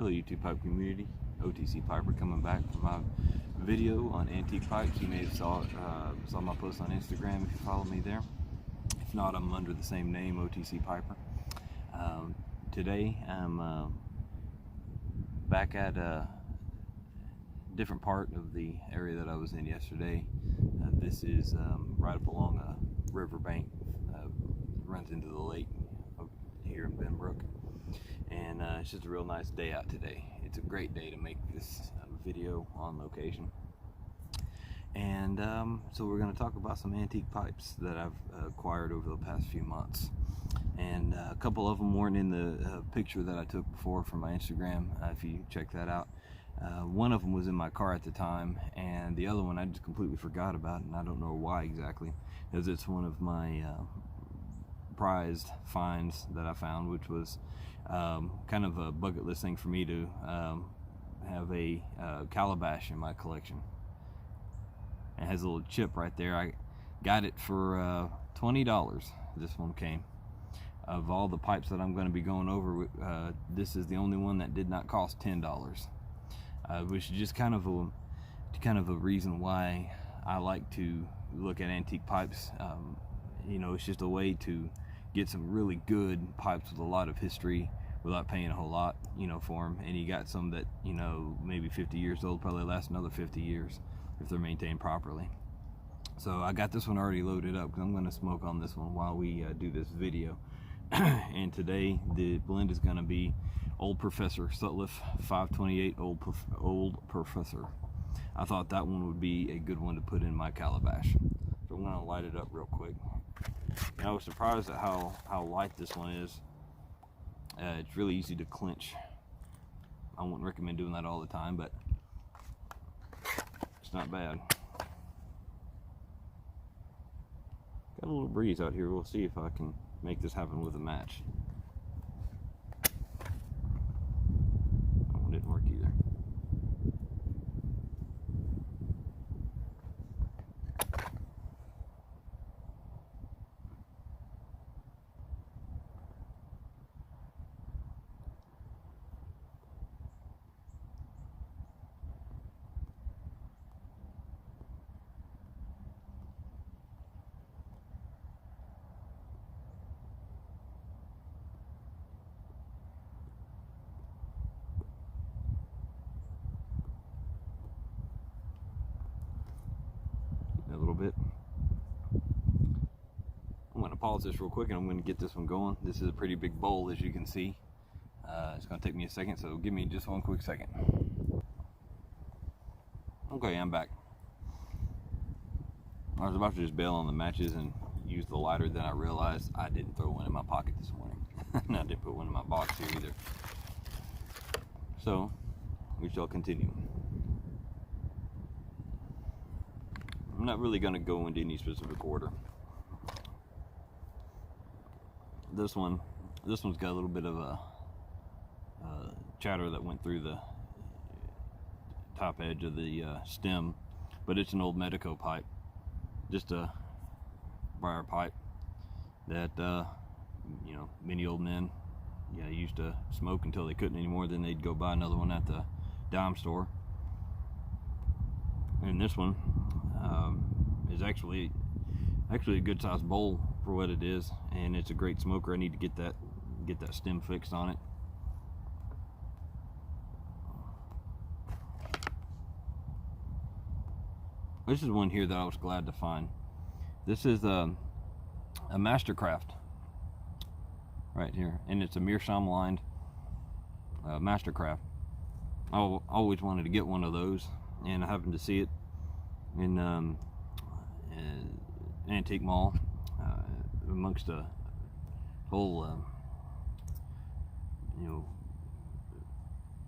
Hello YouTube pipe community, OTC Piper coming back for my video on antique pipes. You may have saw my post on Instagram if you follow me there. If not, I'm under the same name, OTC Piper. Today I'm back at a different part of the area that I was in yesterday. This is right up along a riverbank, runs into the lake here in Benbrook. And it's just a real nice day out today. It's a great day to make this video on location. And so we're going to talk about some antique pipes that I've acquired over the past few months. And a couple of them weren't in the picture that I took before from my Instagram, if you check that out. One of them was in my car at the time, and the other one I just completely forgot about, and I don't know why exactly, because it's one of my prized finds that I found, which was kind of a bucket list thing for me to have a Calabash in my collection. It has a little chip right there. I got it for $20. This one came. Of all the pipes that I'm going to be going over, this is the only one that did not cost $10. Which is just kind of a reason why I like to look at antique pipes. You know, it's just a way to get some really good pipes with a lot of history without paying a whole lot, you know, for them. And you got some that, you know, maybe 50 years old, probably last another 50 years if they're maintained properly. So I got this one already loaded up because I'm going to smoke on this one while we do this video. And today the blend is going to be Old Professor, Sutliff 528 Old Professor. I thought that one would be a good one to put in my Calabash. So I'm going to light it up real quick. And I was surprised at how light this one is. It's really easy to clench. I wouldn't recommend doing that all the time, but it's not bad. Got a little breeze out here. We'll see if I can make this happen with a match. That one didn't work either. A little bit. I'm going to pause this real quick and I'm going to get this one going. This is a pretty big bowl, as you can see. It's going to take me a second, so give me just one quick second. Okay, I'm back. I was about to just bail on the matches and use the lighter, then I realized I didn't throw one in my pocket this morning. And I didn't put one in my box here either. So we shall continue. I'm not really going to go into any specific order. This one's got a little bit of a chatter that went through the top edge of the stem, but it's an old Medico pipe, just a briar pipe that you know, many old men used to smoke until they couldn't anymore. Then they'd go buy another one at the dime store. And this one is actually a good sized bowl for what it is, and it's a great smoker. I need to get that stem fixed on it. This is one here that I was glad to find. This is a Mastercraft right here, and it's a meerschaum lined Mastercraft. I always wanted to get one of those, and I happened to see it in an antique mall amongst a whole you know,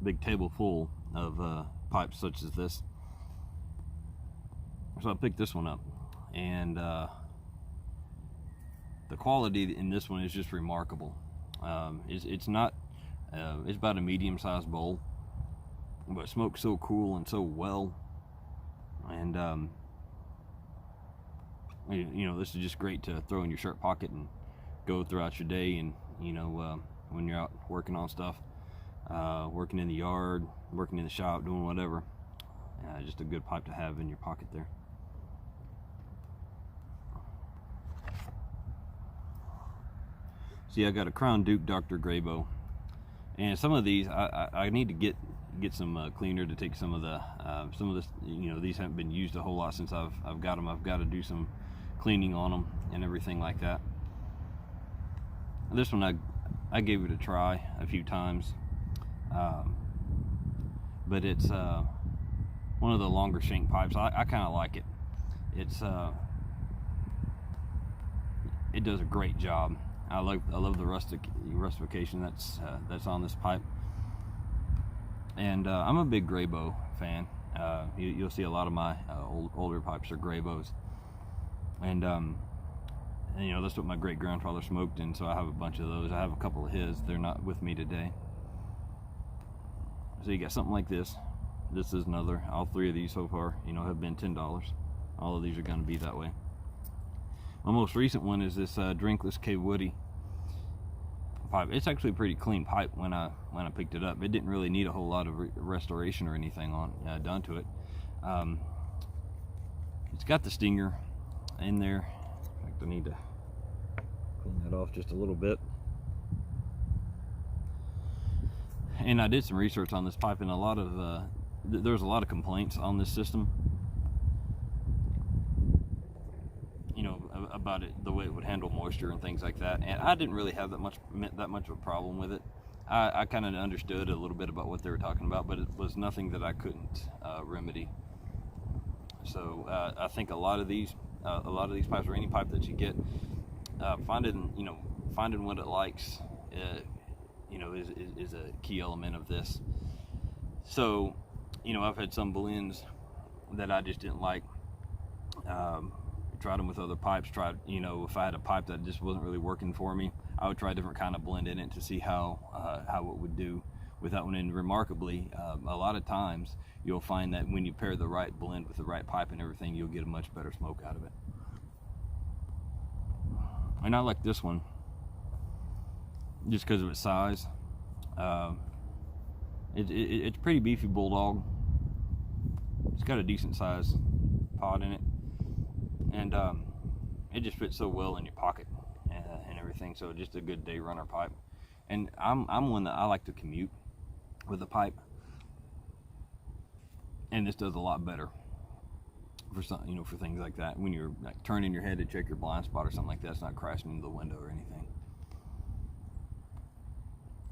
big table full of pipes such as this. So I picked this one up, and the quality in this one is just remarkable. It's not it's about a medium-sized bowl, but it smokes so cool and so well. And you know, this is just great to throw in your shirt pocket and go throughout your day, and you know, when you're out working on stuff. working in the yard, working in the shop, doing whatever. Just a good pipe to have in your pocket there. See, I got a Crown Duke Dr. Grabow, and some of these I need to get some cleaner to take some of this. You know, these haven't been used a whole lot since I've got them. I've got to do some cleaning on them and everything like that. This one I gave it a try a few times, but it's one of the longer shank pipes. I kind of like it. It does a great job. I love the rustication that's on this pipe, and I'm a big Grabow fan. You'll see a lot of my older pipes are Grabows, and you know, that's what my great grandfather smoked in, so I have a bunch of those. I have a couple of his. They're not with me today. So you got something like this. This is another. All three of these so far, you know, have been $10. All of these are going to be that way. My most recent one is this drinkless K Woody pipe. It's actually a pretty clean pipe when I picked it up. It didn't really need a whole lot of restoration or anything done to it. It's got the stinger in there. In fact, I need to clean that off just a little bit. And I did some research on this pipe, and there's a lot of complaints on this system, you know, about it, the way it would handle moisture and things like that. And I didn't really have that much of a problem with it. I kind of understood a little bit about what they were talking about, but it was nothing that I couldn't remedy. So I think a lot of these pipes, or any pipe that you get, finding what it likes, you know, is a key element of this. So, you know, I've had some blends that I just didn't like. Tried them with other pipes. You know, if I had a pipe that just wasn't really working for me, I would try a different kind of blend in it to see how it would do with that one. And remarkably, a lot of times you'll find that when you pair the right blend with the right pipe and everything, you'll get a much better smoke out of it. And I like this one just because of its size. It's a pretty beefy bulldog. It's got a decent size pod in it, and it just fits so well in your pocket and everything. So just a good day runner pipe. And I'm one that I like to commute with a pipe, and this does a lot better for some, you know, for things like that. When you're like turning your head to check your blind spot or something like that, it's not crashing into the window or anything.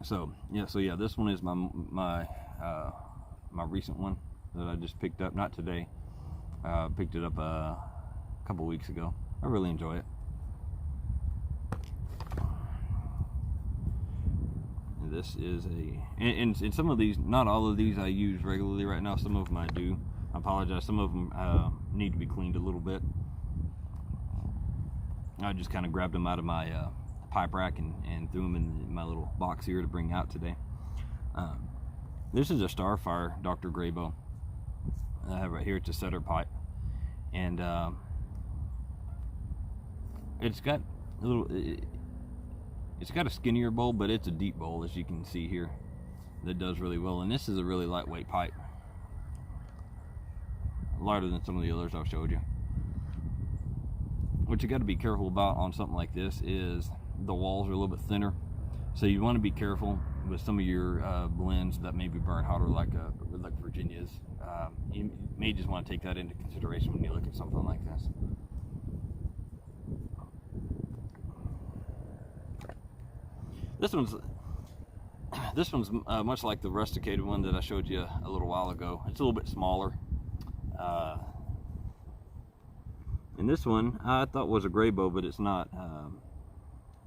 So yeah, this one is my recent one that I just picked up. Not today. Picked it up a couple weeks ago. I really enjoy it. And this is and some of these, not all of these I use regularly right now. Some of them I do. I apologize. Some of them need to be cleaned a little bit. I just kind of grabbed them out of my pipe rack and threw them in my little box here to bring out today. This is a Starfire Dr. Grabow I have right here. It's a setter pipe, and it's got a little. It's got a skinnier bowl, but it's a deep bowl, as you can see here. That does really well, and this is a really lightweight pipe, lighter than some of the others I've showed you. What you got to be careful about on something like this is the walls are a little bit thinner, so you want to be careful with some of your blends that maybe burn hotter, like Virginia's. You may just want to take that into consideration when you look at something like this. This one's much like the rusticated one that I showed you a little while ago. It's a little bit smaller. And this one I thought was a Grabow, but it's not.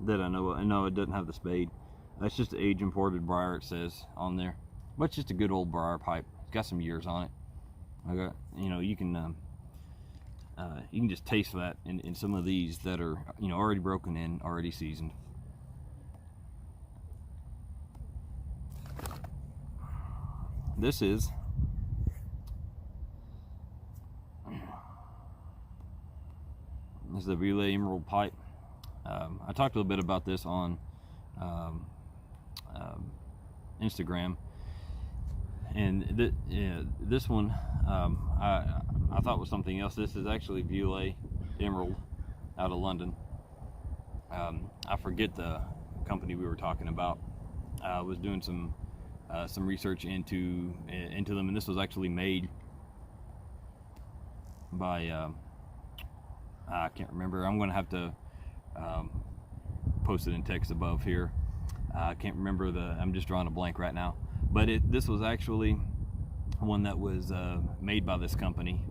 That I know of. No, it doesn't have the spade. That's just age imported briar, it says on there. But it's just a good old briar pipe. It's got some years on it. You know, you can just taste that in some of these that are, you know, already broken in, already seasoned. This is the Relay Emerald pipe. I talked a little bit about this on Instagram. And this one I thought was something else. This is actually Violet Emerald out of London. I forget the company we were talking about. I was doing some research into them, and this was actually made by I can't remember. I'm going to have to post it in text above here. I can't remember I'm just drawing a blank right now. But this was actually one that was made by this company.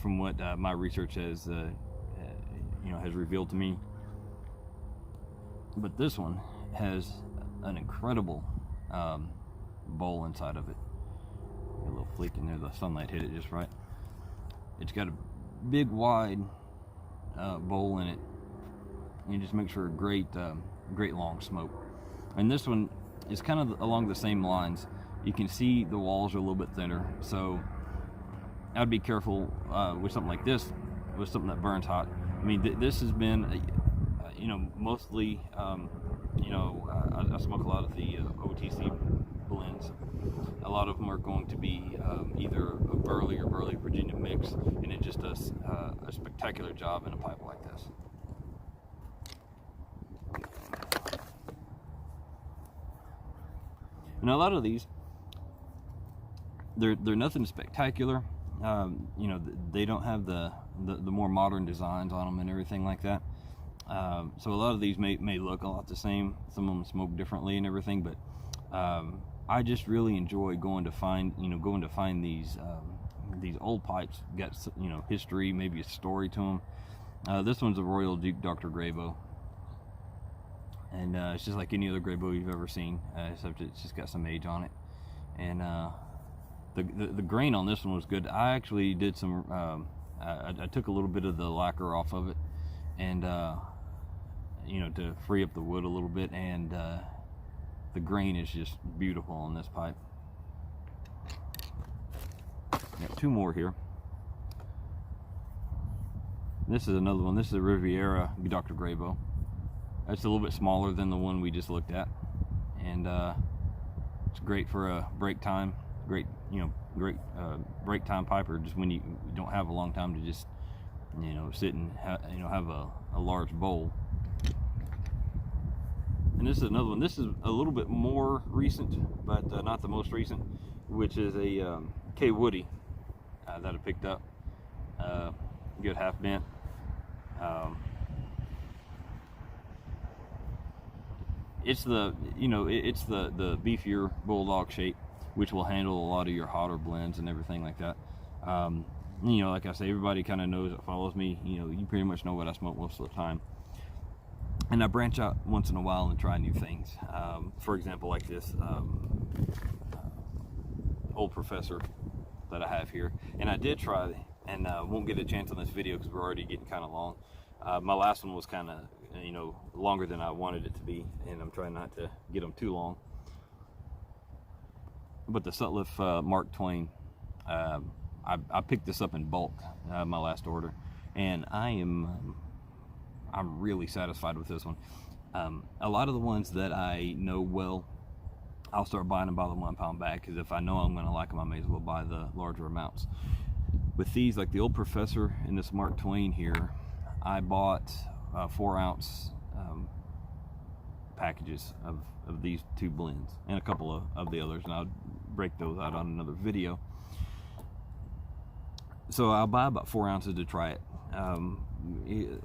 From what my research has has revealed to me. But this one has an incredible bowl inside of it. A little flick in there, the sunlight hit it just right. It's got a big wide bowl in it. And it just makes for a great long smoke. And this one is kind of along the same lines. You can see the walls are a little bit thinner, so I'd be careful with something like this, with something that burns hot. I mean, this has been, mostly, I smoke a lot of the OTC blends. A lot of them are going to be either a Burley or Burley Virginia mix, and it just does a spectacular job in a pipe like this. And a lot of these, they're nothing spectacular. They don't have the more modern designs on them and everything like that. So a lot of these may look a lot the same. Some of them smoke differently and everything, but I just really enjoy going to find these old pipes. Got history, maybe a story to them. This one's a Royal Duke Dr. Grabow. And it's just like any other Grabow you've ever seen, except it's just got some age on it. And the grain on this one was good. I actually did some, I took a little bit of the lacquer off of it, and to free up the wood a little bit. And the grain is just beautiful on this pipe. Got two more here. This is another one. This is a Riviera Dr. Grabow. It's a little bit smaller than the one we just looked at, and it's great for a break time. Great break time pipe, or just when you don't have a long time to just sit and have a large bowl. And this is another one. This is a little bit more recent, but not the most recent, which is a K Woody that I picked up. Good half bent. It's the beefier bulldog shape, which will handle a lot of your hotter blends and everything like that. Like I say, everybody kind of knows that follows me. You pretty much know what I smoke most of the time. And I branch out once in a while and try new things. For example, like this Old Professor that I have here. And I did try, and won't get a chance on this video because we're already getting kind of long. My last one was kind of longer than I wanted it to be, and I'm trying not to get them too long. But the Sutliff Mark Twain, I picked this up in bulk, my last order, and I'm really satisfied with this one. A lot of the ones that I know well, I'll start buying them by the 1 pound bag, because if I know I'm going to like them, I may as well buy the larger amounts. With these, like the Old Professor and this Mark Twain here, I bought 4 ounce packages of these two blends, and a couple of the others, and I'll break those out on another video. So I'll buy about 4 ounces to try it.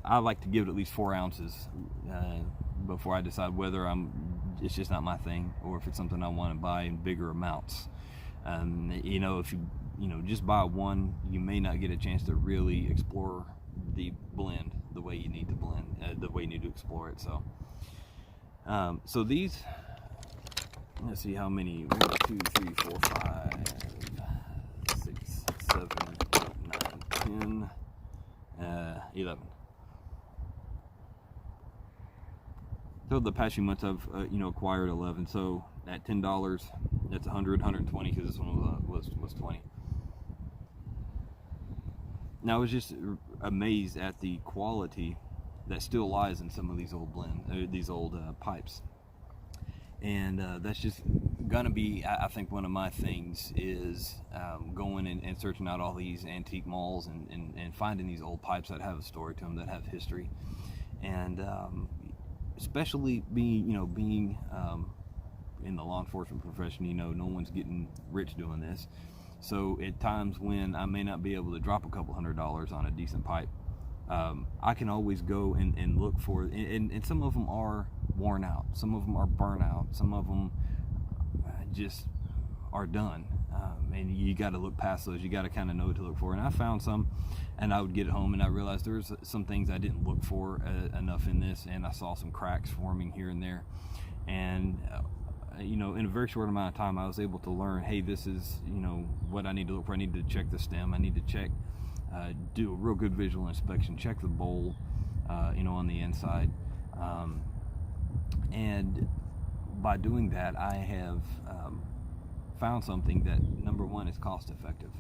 I like to give it at least 4 ounces before I decide whether it's just not my thing, or if it's something I want to buy in bigger amounts. If you just buy one, you may not get a chance to really explore the blend the way you need to blend, the way you need to explore it. So these, let's see how many, 1, 2, 3, 4, 5, 6, 7, 8, 9, 10, 11. So the past few months I've acquired 11. So at $10, that's 100, 120, because this one was 20. Now I was just amazed at the quality that still lies in some of these old pipes. And that's just gonna be, I think, one of my things is going and searching out all these antique malls and finding these old pipes that have a story to them, that have history. And especially being in the law enforcement profession, no one's getting rich doing this. So at times when I may not be able to drop a couple $100s on a decent pipe, I can always go and look for, and some of them are worn out, some of them are burnt out, some of them just are done, and you got to look past those. You got to kind of know what to look for. And I found some, and I would get it home and I realized there's some things I didn't look for enough in this, and I saw some cracks forming here and there. And in a very short amount of time I was able to learn, hey, this is what I need to look for. I need to check the stem, I need to check, do a real good visual inspection, check the bowl on the inside, and by doing that I have found something that, number one, is cost effective.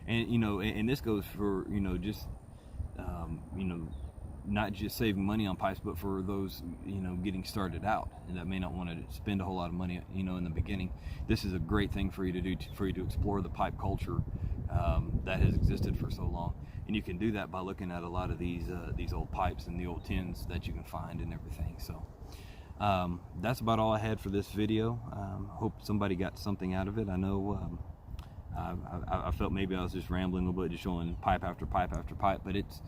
And and this goes for just not just saving money on pipes, but for those getting started out and that may not want to spend a whole lot of money in the beginning. This is a great thing for you to do, for you to explore the pipe culture that has existed for so long. And you can do that by looking at a lot of these old pipes and the old tins that you can find and everything. So that's about all I had for this video. Hope somebody got something out of it. I know I felt maybe I was just rambling a little bit, just showing pipe after pipe after pipe, but it's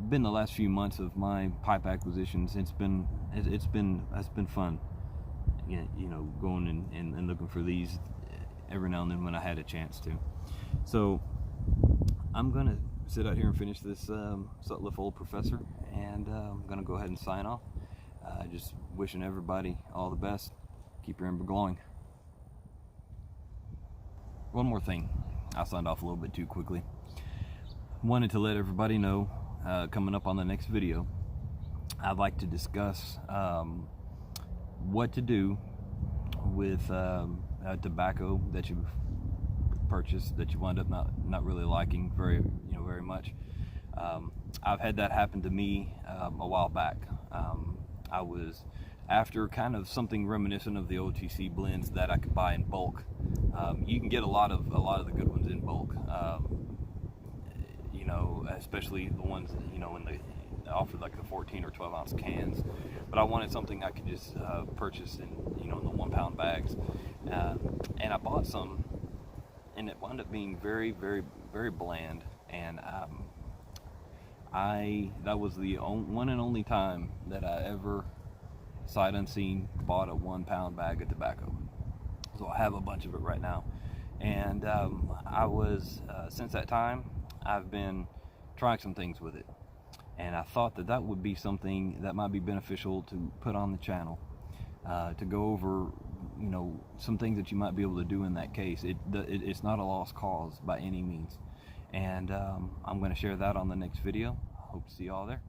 been the last few months of my pipe acquisitions. It's been fun, going and looking for these every now and then when I had a chance to. So I'm gonna sit out here and finish this Sutliff Old Professor, and I'm gonna go ahead and sign off. Just wishing everybody all the best. Keep your ember glowing. One more thing, I signed off a little bit too quickly. Wanted to let everybody know, coming up on the next video, I'd like to discuss what to do with tobacco that you've purchased that you wind up not really liking very much. I've had that happen to me a while back. I was after kind of something reminiscent of the OTC blends that I could buy in bulk. You can get a lot of the good ones in bulk, especially the ones in the offer like the 14 or 12 ounce cans. But I wanted something I could just purchase in in the 1 pound bags, and I bought some, and it wound up being very, very, very bland. And that was the one and only time that I ever, sight unseen, bought a 1 pound bag of tobacco. So I have a bunch of it right now, and I was since that time I've been trying some things with it, and I thought that would be something that might be beneficial to put on the channel, to go over some things that you might be able to do in that case. It's not a lost cause by any means, and I'm going to share that on the next video. Hope to see you all there.